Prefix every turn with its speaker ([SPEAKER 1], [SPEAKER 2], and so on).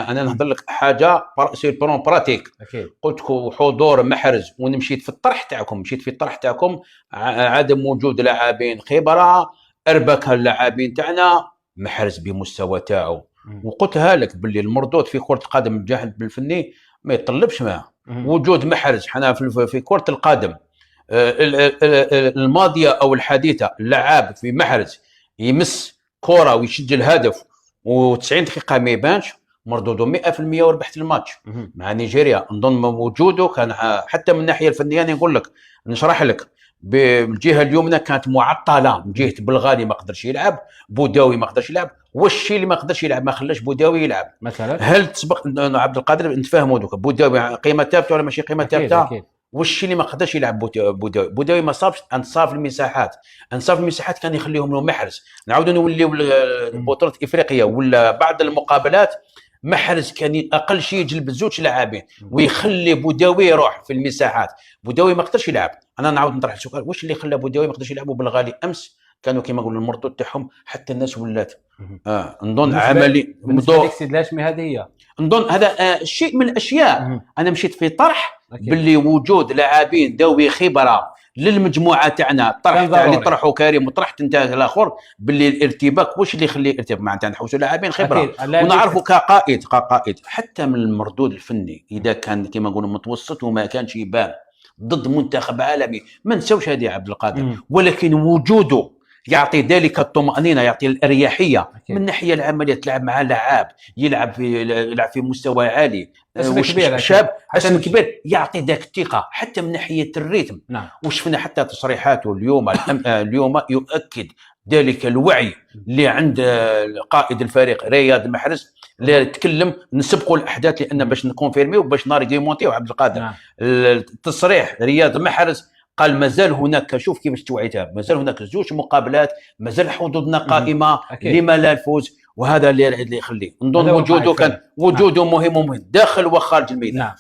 [SPEAKER 1] انا نهضر لك حاجه سي بلون براتيك.
[SPEAKER 2] اكيد.
[SPEAKER 1] قلت لكم حضور محرز، ومشيت في الطرح تاعكم، عدم وجود لاعبين خبره، اربك اللاعبين تاعنا، محرز بمستوى تاعو. وقلتها لك باللي المردود في كره القدم الجانب الفني ما يطلبش معاه وجود محرز. حنا في كره القدم الماضيه او الحديثه، اللعاب في محرز يمس كره ويسجل هدف و90 دقيقه ما يبانش، مردوده 100% وربحت الماتش مع نيجيريا. نظن وجوده كان حتى من الناحيه الفنيه. نقول لك نشرح لك بالجهه اليمنى كانت معطله من جهه بلغالي ما قدرش يلعب، بوداوي ما قدرش يلعب، والشي اللي ما قدرش يلعب ما خلاش بوداوي يلعب
[SPEAKER 2] مثلا.
[SPEAKER 1] هل تسبق عبد القادر نتفاهموا دوك بوداوي قيمه ثابته ولا ماشي قيمه ثابته؟ والشي اللي ما قدرش يلعب بوداوي ما صابش انصاف المساحات كان يخليهم له محرز. نعاودوا نوليو بطوله افريقيا ولا بعض المقابلات محرز كان اقل شيء يجلب زوج لاعبين ويخلي بوداوي يروح في المساحات. بوداوي ما قدرش يلعب. انا نعاود نطرح السؤال، واش اللي خلى بوداوي ما قدرش يلعبوا؟ بالغالي امس كانوا كما نقولوا المردود تاعهم حتى الناس ولات نظن عملي
[SPEAKER 2] بالنسبه لك لاشمي هذه هي.
[SPEAKER 1] نظن هذا شيء من الاشياء. انا مشيت في طرح باللي وجود لاعبين ذوي خبره للمجموعه تاعنا. الطرح اللي طرحوا كريم وطرحت انت الاخر باللي الارتباك واش اللي يخلي الارتباك معناتها نحوسوا لاعبين خبره ونعرفوا كقائد حتى من المردود الفني اذا كان كما نقولوا متوسط وما كانش يبان ضد منتخب عالمي. ما نساوش هذه عبد القادر، ولكن وجوده يعطي ذلك الطمأنينة، يعطي الأريحية من الناحية العملية. تلعب مع لاعب يلعب في مستوى عالي، شاب اسم كبير، يعطي ذاك الثقة حتى من ناحية الريتم. وشفنا حتى تصريحاته اليوم يؤكد ذلك الوعي اللي عند قائد الفريق رياض محرز اللي تكلم. نسبقوا الاحداث لان باش نكونفيرميو باش ناري ديمونتيو عبد القادر. التصريح رياض محرز قال مازال هناك، شوف كيفاش توعيتها، مازال هناك زوج مقابلات، مازال حظوظنا قائمه، لما لا الفوز. وهذا اللي يخليه نظن وجوده كان وجوده مهم داخل وخارج الميدان.